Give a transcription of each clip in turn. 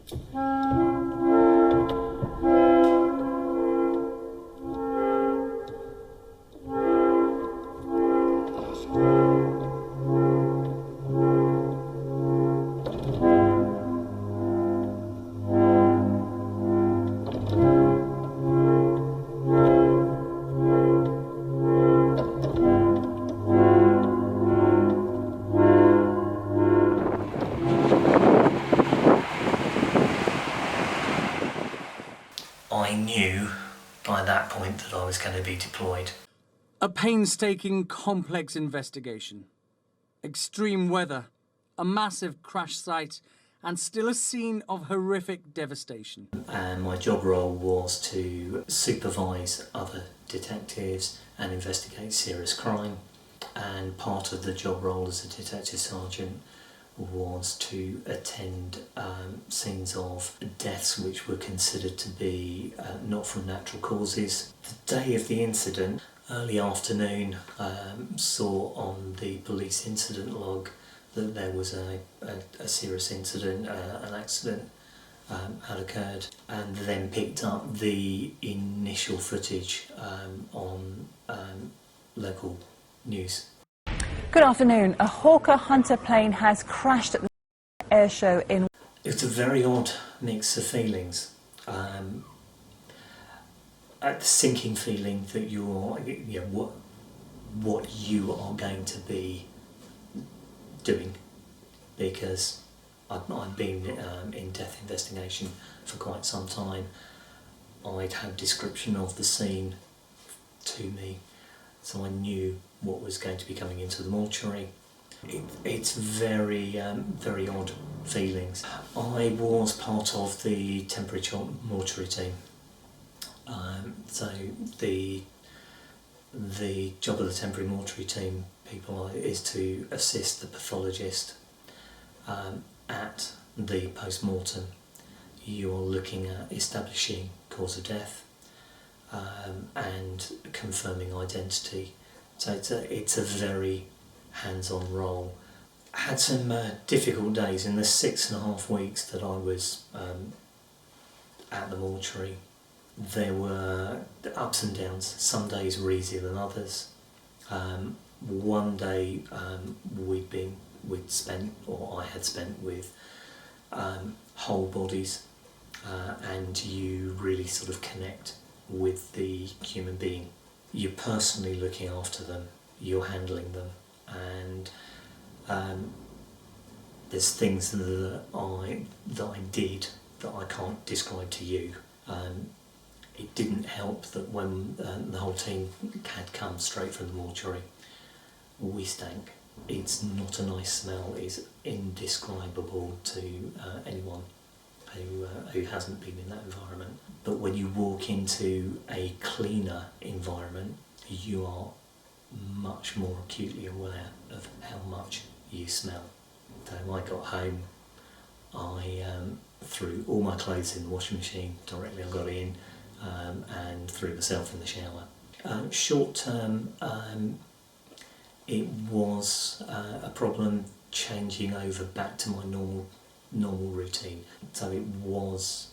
I knew by that point that I was going to be deployed. A painstaking, complex investigation. Extreme weather, a massive crash site, and still a scene of horrific devastation. And my job role was to supervise other detectives and investigate serious crime. And part of the job role as a detective sergeant was to attend scenes of deaths which were considered to be not from natural causes. The day of the incident, early afternoon, saw on the police incident log that there was a serious incident, an accident had occurred, and then picked up the initial footage on local news. Good afternoon. A Hawker Hunter plane has crashed at the Airshow in... It's a very odd mix of feelings. A sinking feeling that you're, what you are going to be doing, because I'd been in death investigation for quite some time. I'd had description of the scene to me, so I knew what was going to be coming into the mortuary. It's very odd feelings. I was part of the temporary mortuary team. So the job of the temporary mortuary team people is to assist the pathologist at the post-mortem. You're looking at establishing cause of death and confirming identity. So it's a very hands-on role. I had some difficult days in the 6.5 weeks that I was at the mortuary. There were ups and downs. Some days were easier than others. One day I had spent with whole bodies, and you really sort of connect with the human being. You're personally looking after them, you're handling them, and there's things that I did that I can't describe to you. It didn't help that when the whole team had come straight from the mortuary, we stank. It's not a nice smell, it's indescribable to anyone who hasn't been in that environment. But when you walk into a cleaner environment, you are much more acutely aware of how much you smell. So when I got home, I threw all my clothes in the washing machine directly I got in, and threw myself in the shower. Short term, it was a problem changing over back to my normal routine. So it was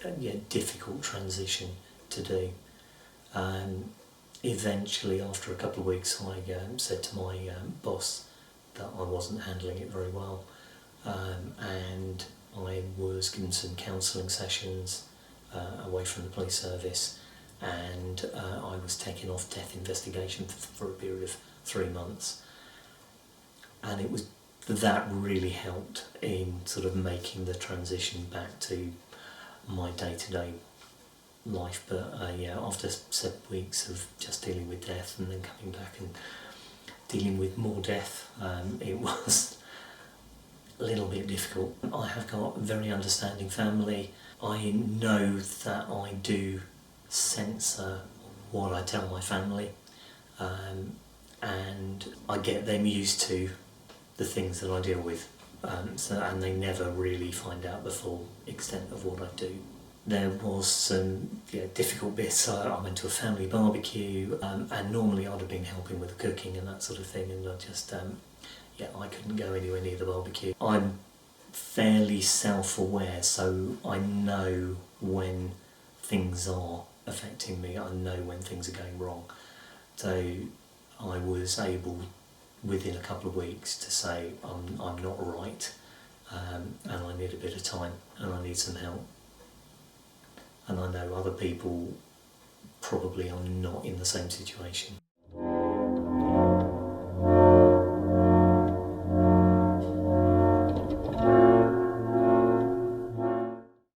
a difficult transition to do. Eventually, after a couple of weeks, I said to my boss that I wasn't handling it very well, and I was given some counselling sessions away from the police service, and I was taken off death investigation for a period of 3 months, and it was that really helped in sort of making the transition back to my day-to-day life. But after 7 weeks of just dealing with death and then coming back and dealing with more death, it was a little bit difficult. I have got a very understanding family. I know that I do censor what I tell my family, and I get them used to the things that I deal with, and they never really find out the full extent of what I do. There was some difficult bits. I went to a family barbecue, and normally I'd have been helping with the cooking and that sort of thing, and I just I couldn't go anywhere near the barbecue. I'm fairly self-aware, so I know when things are affecting me, I know when things are going wrong. So I was able, within a couple of weeks, to say I'm not right, and I need a bit of time, and I need some help. And I know other people probably are not in the same situation.